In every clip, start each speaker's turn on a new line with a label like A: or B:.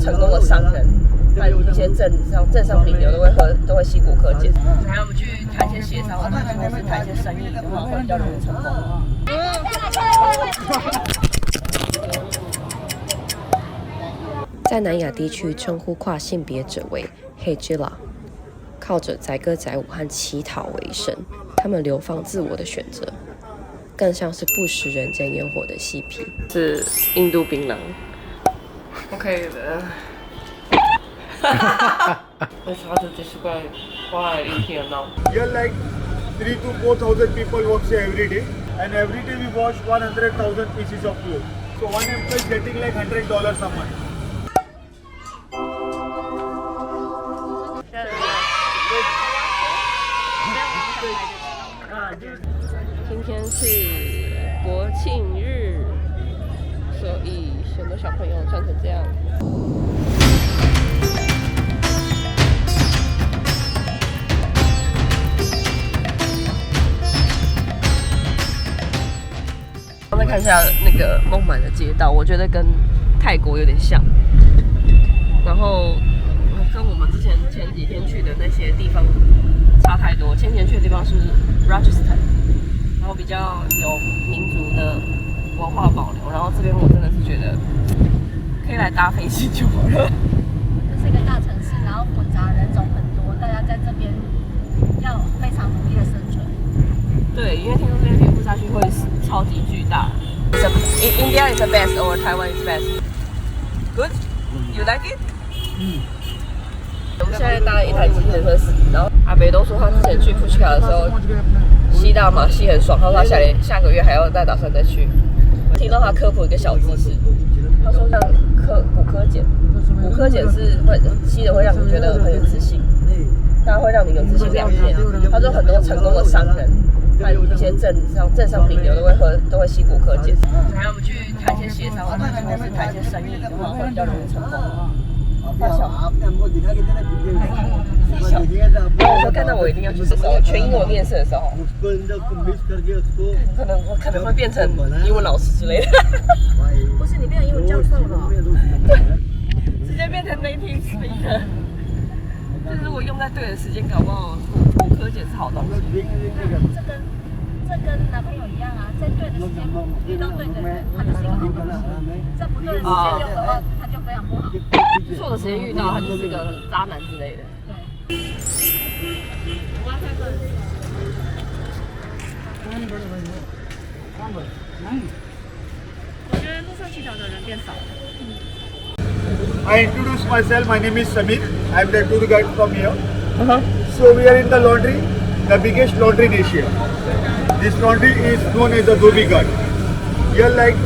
A: 成功的商人和一些政商名流都会吸骨科碱。还有我们去谈一些协商的东西，或是谈一些生意的话，会比较容易成功。
B: 在南亚地区称呼跨性别者为 Hejila， 靠着载歌载舞和乞讨为生，他们流放自我的选择，更像是不食人间烟火的嬉皮。是印度槟榔。OK 的。Let's try to describe why I eat here now.
C: Here like 3,000 to 4,000 people work here every day, and every day we wash 100,000 pieces of clothes. So one employee is getting like $100 a month.
B: 今天是国庆日，所以很多小朋友穿成这样。我们再看一下那个孟买的街道，我觉得跟泰国有点像，然后跟我们前几天去的那些地方差太多。前几天去的地方是 Rajasthan， 然后比较有民族的文化保留，然后这边我真的是觉得可以来搭飞机就好了。
D: 这是一个大城市，然后混杂人种很多，大家在这边要非常努力的生存。
B: 对，因为听说这边贫富差距会超级巨大。India is the best or Taiwan is best? Good? You like it? 我们现在搭了一台计程车，然后阿北都说他之前去富士卡的时候吸大麻吸很爽，他说他下个月还要打算再去。听到他科普一个小知识，他说像骨科碱是会吸的会让你觉得很有自信，它会让你有自信两面。他说很多成功的商人和一些政商名流都会吸骨科碱。还有我们去谈一些协商的东西，或是谈一些生意的话，会比较容易成功。太小，我说看到我一定要去的时候，全英文面试的时候，我可能会变成英文老师之类的。
D: 不是你变成英文教授了，
B: 直接变成 native speaker。就是如果用在对的时间，搞不好骨科碱是好东西。
D: 这跟男朋友一样啊，在对的时间遇到对的人，他就是一个好东西；在不对的时间用的话，他就非常不好。
B: 错的时间遇到，他就是个渣男之类的。对。
D: 我觉得路上乞讨的人变少了。
C: I introduce myself. My name is Samir. I am the tour guide from here. So we are in the laundry, the biggest laundry in Asia. This laundry is known as the Dhobi Ghat. Here like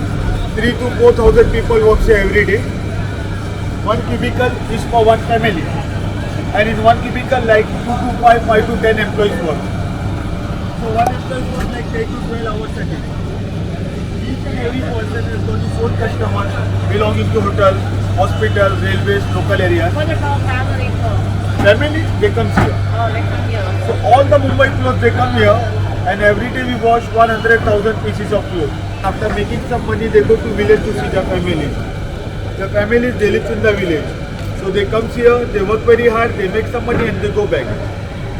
C: 3,000 to 4,000 people work here every day. One cubicle is for one family, and in one cubicle like 2 to 5 to 10 employees work. So one employee works like 10 to 12 hours a day. Each and every person has got his own customers belonging to hotel, hospital, railways, local areas.
D: What about family clothes?
C: Family, they come here.
D: Oh, they come here.
C: So all the Mumbai clothes, they come here, and every day we wash 100,000 pieces of clothes. After making some money, they go to village to see their families. The families, they live in the village. So they come here, they work very hard, they make some money and they go back.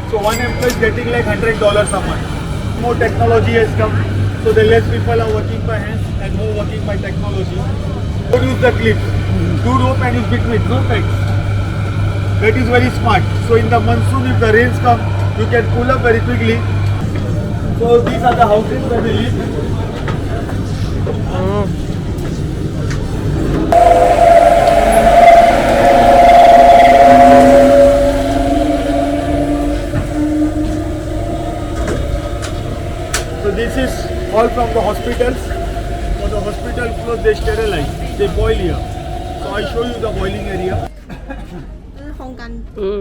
C: So one employee is getting like $100 a month. More technology has come, so the less people are working by hands and more working by technology. Don't use the clips. Do rope and use between, no pegs. That is very smart. So in the monsoon, if the rains come, you can pull up very quickly. So these are the houses where we live. So this is all from the hospitals. For the hospital clothes, they sterilize. They boil here. So I show you the boiling area.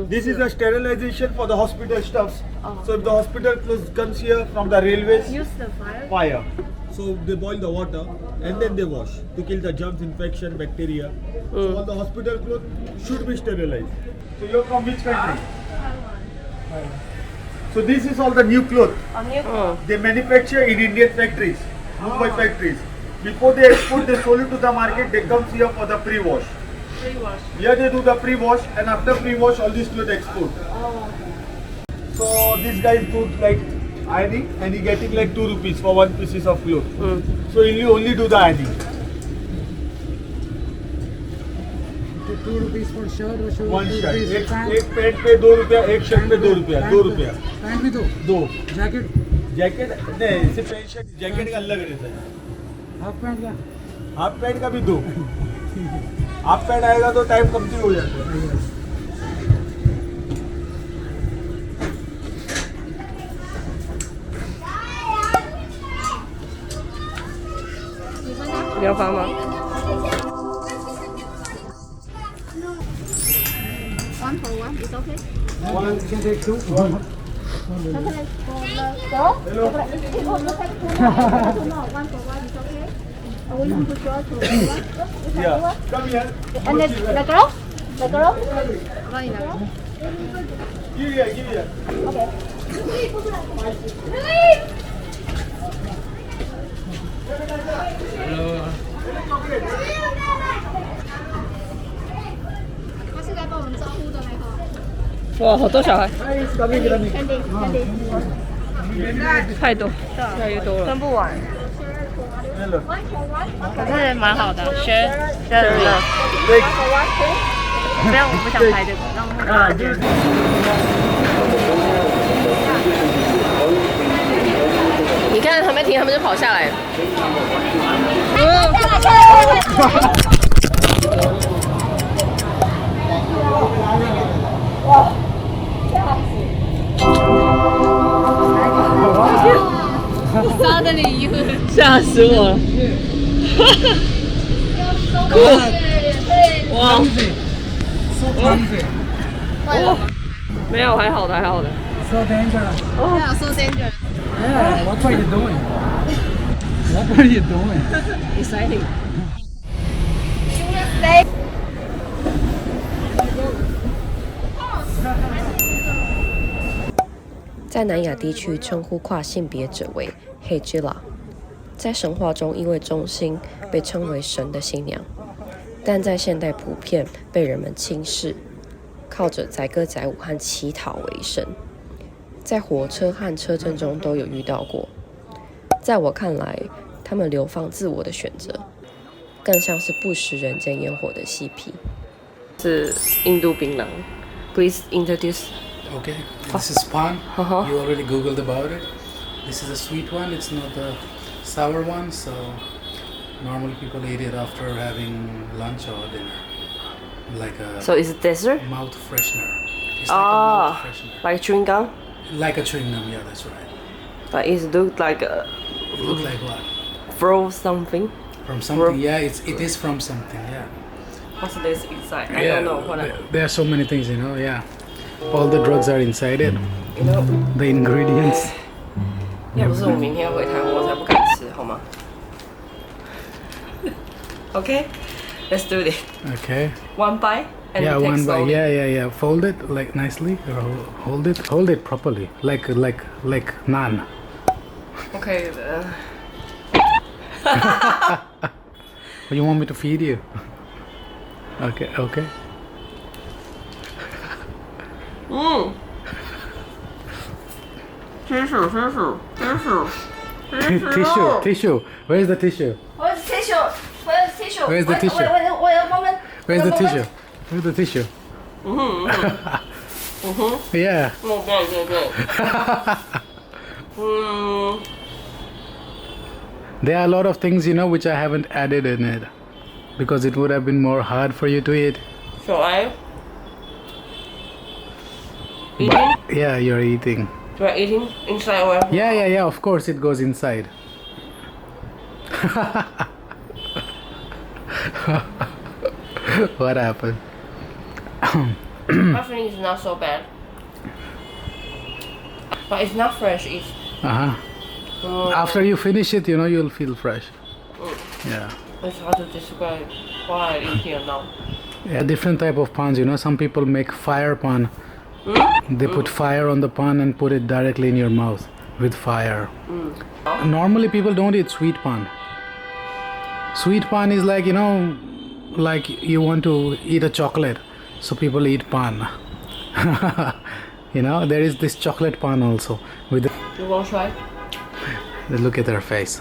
C: This is the sterilization for the hospital stuffs. So if the hospital clothes comes here from the railways,
D: Use the
C: fire. So they boil the water and then they wash to kill the germs, infection, bacteria. So all the hospital clothes should be sterilized. So you're from which country? So this is all the new clothes. They manufacture in Indian factories, Mumbai factories. Before they export, they sold it to the market. They come here for the pre-wash.
B: Pre-wash.
C: Here they do the pre-wash, and after pre-wash, all these clothes export. So these guys do like ironing, and he getting like 2 rupees for 1 pieces of clothes. So he'll only do the ironing.
E: 2 rupees for shirt or shirt?
C: 1
E: 2
C: shirt.
E: rupees pant?
C: एक पैंट पे 2 रुपया, एक शर्ट पे 2 रुपया, 2 रुपया.
E: पैंट भी दो?
C: 2.
E: Jacket?
C: Jacket नहीं, सिर्फ पैंट शर्ट, जैकेट का अलग रहता है.
E: हाफ पैंट का?
C: हाफ पैंट का भी 2. हाफ पैंट आएगा तो टाइम कमती हो जाता है.
B: 你要发吗？
D: One for one is okay.
C: One
E: can take 2?
D: Chocolate for the girl. Chocolate. If you look at one for one is okay. We want to show to one.
C: Yeah. Come here.
D: And the girl? The girl? Right now.
C: Give here, give here.
D: Okay.他是来帮我们招呼的那个。
B: 哇，好多小孩，
C: Nice, coming, coming.
D: Candy.
B: 太多，越来越多了，分不完。
C: Hello.
D: One for one.
B: 可是蛮好的，share 了，
C: Take.
B: 这样我不想拍这个，让那个。
C: Ah, give it.
B: 你看还没停，他们就跑下来了。吓死我了！哇！
E: So clumsy.
B: 没有，还好的，还好的。
E: So dangerous.
D: Yeah, so dangerous.
E: Yeah, what are you doing? What are you doing?
B: Exciting。在南亚地区称呼跨性别者为 Hejila， 在神话中因为忠心被称为神的新娘，但在现代普遍被人们轻视，靠着载歌载舞和乞讨为生，在火车和车阵中都有遇到过。在我看来，他们流放自我的选择，更像是不食人间烟火的嬉皮。是印度槟榔 ，Please introduce.
F: Okay, this is pan.
B: Uh-huh.
F: You already googled about it. This is a sweet one. It's not the sour one. So normally people eat it after having lunch or dinner, like a
B: So it's a dessert?
F: mouth freshener. It's like a mouth freshener,
B: Like chewing gum?
F: like a chewing gum. Yeah, that's right.
B: But it looks like a
F: It looks like what?
B: fro something.
F: From something. Yeah, it is from something. Yeah.
B: What's this inside? I don't know what
F: There are so many things, you know. Yeah, all the drugs are inside it.
B: you know.
F: The ingredients.
B: 要不是我明天回台湾，我才不敢吃，好吗？Okay, let's do it.
F: Okay.
B: One bite and
F: Yeah,
B: take
F: one bite.
B: slowly.
F: Yeah. Fold it like nicely. Or hold it properly, like naan.
B: Okay.
F: You want me to feed you? Okay. Tissue. Where's the tissue?
D: Where's the tissue? Where's the tissue?
F: Where's the tissue?
D: Wait a moment.
F: Where's the tissue? Where's the tissue? Yeah. There are a lot of things, you know, which I haven't added in it because it would have been more hard for you to eat.
B: So I eating?
F: But yeah, you're eating.
B: You are eating inside or?
F: Yeah. Of course, it goes inside. What happened?
B: I think it's not so bad. But it's not fresh. It's
F: After you finish it, you know, you'll feel fresh. Yeah.
B: it's hard to describe why I eat here now.
F: Yeah, different type of pans, you know. Some people make fire pan. They put fire on the pan and put it directly in your mouth with fire. Normally people don't eat sweet pan. Sweet pan is like, you know, like you want to eat a chocolate, so people eat pan. You know, there is this chocolate pan also. With the,
B: You want to try?
F: look at her face.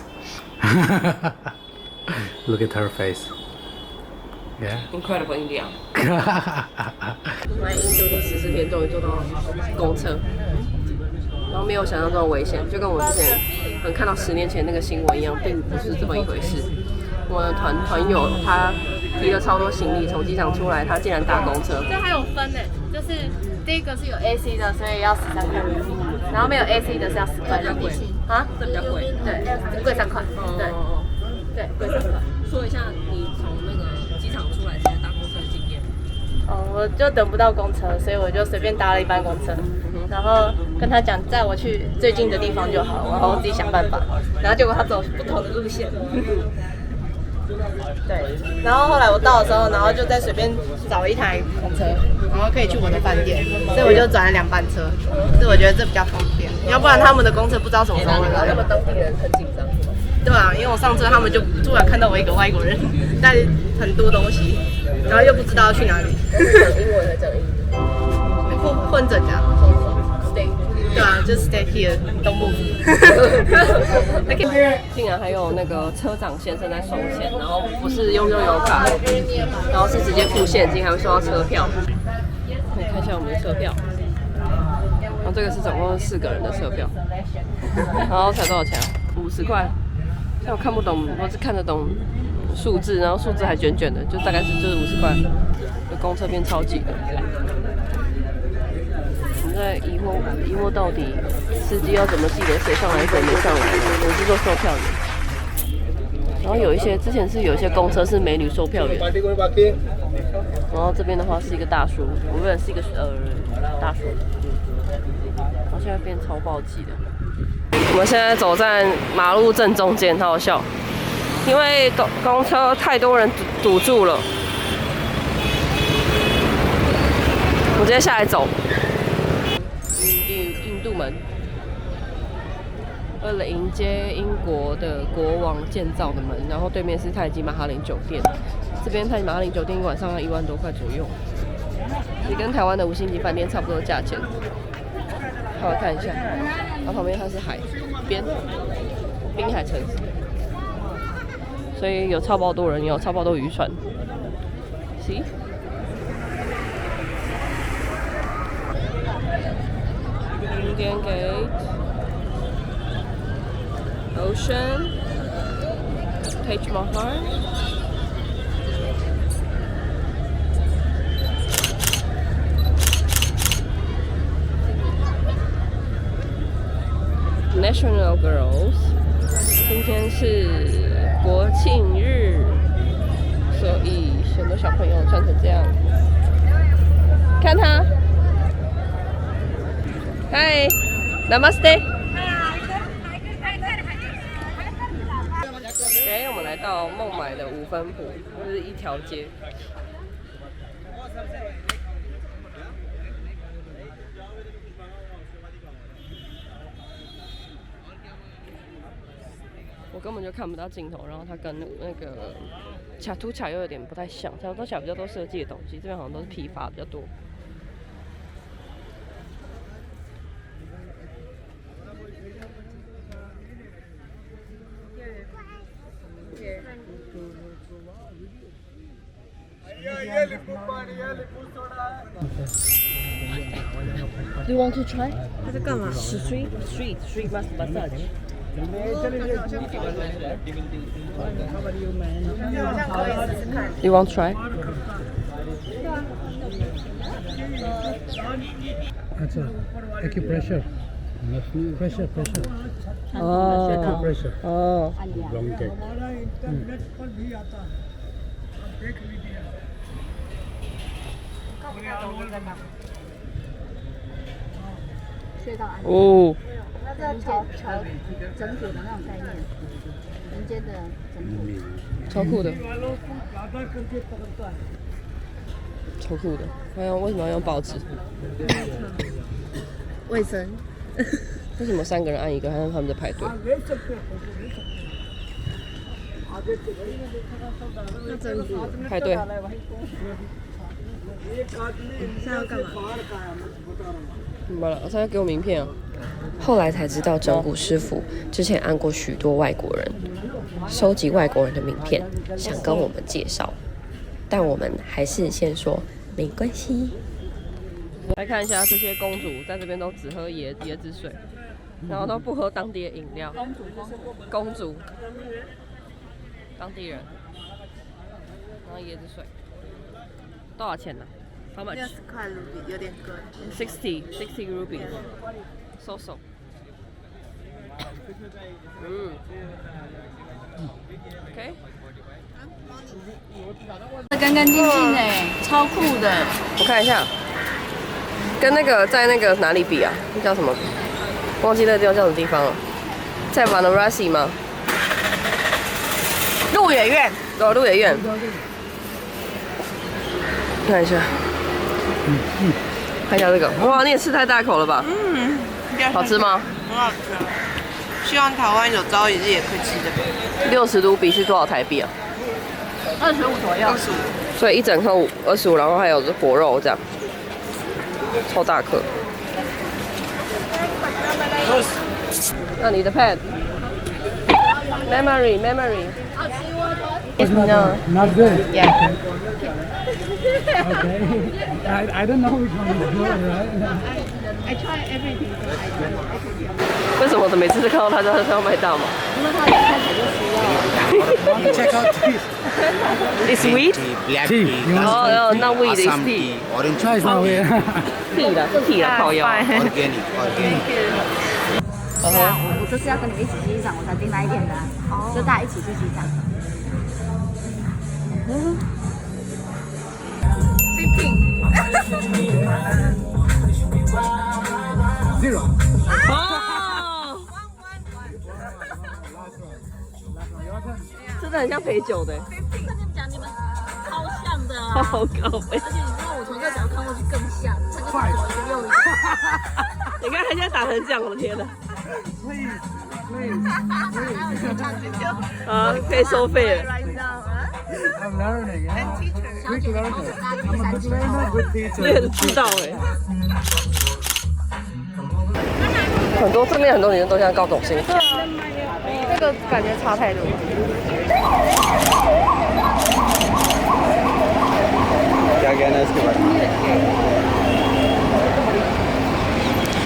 F: Look at her face. Yeah.
B: Incredible India。来印度第14天，终于坐到公车，然后没有想象中的危险，就跟我之前看到10年前那个新闻一样，并不是这么一回事。我的团友他提了超多行李，从机场出来，他竟然搭公车。
D: 这还有分呢，就是第一个是有 AC 的，所以要13块，然后没有 AC 的是要10块人民币。啊，
B: 这比较贵。
D: 对，贵3块。对，对，贵3块。
B: 说一下你从那个机场出来之前搭公车的经验。
D: 我就等不到公车，所以我就随便搭了一班公车，然后跟他讲载我去最近的地方就好，然后自己想办法。然后结果他走不同的路线。对，然后后来我到的时候，然后就再随便找一台公车，然后可以去我的饭店，所以我就转了2班车，所以我觉得这比较方便，要不然他们的公车不知道什么时候会来。
B: 他们当地人很紧张是吗？
D: 对啊，因为我上车，他们就突然看到我一个外国人带很多东西，然后又不知道要去哪里。
B: 讲英文还讲英语？
D: 混着讲。对啊，就 stay here， don't move 。
B: 竟然还有那个车长先生在收钱，然后不是用悠游卡，然后是直接付现金，还会收到车票。可以看一下我们的车票，然后这个是总共4个人的车票，然后才多少钱啊？50块。像我看不懂，我只看得懂数字，然后数字还卷卷的，就大概就是50块。这公车变超挤的。在疑惑到底司机要怎么记得谁上来谁没上来，我是做售票员。然后有一些之前是有一些公车是美女售票员，然后这边的话是一个大叔，我认识一个大叔，然后现在变超暴挤的。我们现在走在马路正中间，好好笑，因为公车太多人堵住了，我直接下来走。印度门，为了迎接英国的国王建造的门，然后对面是泰姬玛哈陵酒店，这边泰姬玛哈陵酒店晚上要1万多块左右，也跟台湾的5星级饭店差不多的价钱。好，我看一下，然后旁边它是海边，滨海城市，所以有超爆多人，有超爆多渔船。See？Indian Gate, Ocean, Taj Mahal. National Girls， 今天是国庆日，所以很多小朋友穿成这样。看他。嗨 ，Namaste。我们来到孟买的五分埔，就是一条街。我根本就看不到镜头，然后它跟那个卡图卡又有点不太像，卡图卡比较多设计的东西，这边好像都是批发比较多。Do you want to try？ 它在干嘛 ？Street massage。You want to try？
E: अच्छा, acupressure, pressure.
B: Oh.
E: Acupressure.
B: Oh.
E: Long cake.
B: 哦。
G: 那这朝整体的那种概念，人间的整体。
B: 超酷的。超酷的，为什么要用报纸？
G: 卫生。
B: 为什么3个人按一个，还让他们在排队？排队。
D: 现在要干嘛？
B: 怎么了？他要给我名片啊。后来才知道，整蛊师傅之前按过许多外国人，收集外国人的名片，想跟我们介绍，但我们还是先说没关系。来看一下这些公主在这边都只喝椰子水，然后都不喝当地的饮料。公主，当地人，然后椰子水，多少钱呢？How much?
D: 60块卢比，有点贵。
B: 60 rupees. So. OK。
G: 干干净净哎，超酷的。
B: 我看一下，跟那个在那个哪里比啊？那叫什么？忘记那个地方叫什么地方了？在 Varanasi 吗？
D: 鹿野苑。
B: 哦，鹿野苑。看一下。看一下这个，哇，你也吃太大口了吧？好吃吗？
D: 很好吃。希望台湾有朝一日也可以吃这个。
B: 60卢比是多少台币啊
D: 25左右。25。
B: 所以一整颗25，然后还有果肉这样，超大颗。那你的 pet memory。No.
E: Not good.
D: Yeah.
E: Okay. I don't know which one is good, right?
G: I try everything.
B: 为什么我每次看到他就要卖大麻？
G: 因为他一开始就需要。
F: Check out this.
B: It's sweet.
F: Black
E: Tea.
F: tea.
E: You want
B: Oh, not weed. It's
F: Assam
B: tea.
F: orange
E: Try some way.
B: 屁啦，是屁啦，烤腰。
F: organic.
G: 对啊，我就是要跟你们一起去机场，我才订那一天的、啊，就大家一起去机场。
E: Zero.
B: 哦，真的很像陪酒的。
G: 跟你们讲，你们超像的啊！
B: 好高飞。
G: 而且你知道我从这角度看过去更像，这个是左一个右一个。
B: 你看他现在打成这样，我的天哪！ 啊，可以收费了。
E: I'm learning. Quick learner. I'm a good learner, good
B: 你
E: teacher.
B: 也知道哎。很多这边很多女生都像高中生。对啊，
D: 这个感觉差太多。
C: क्या कहना है इसके बारे में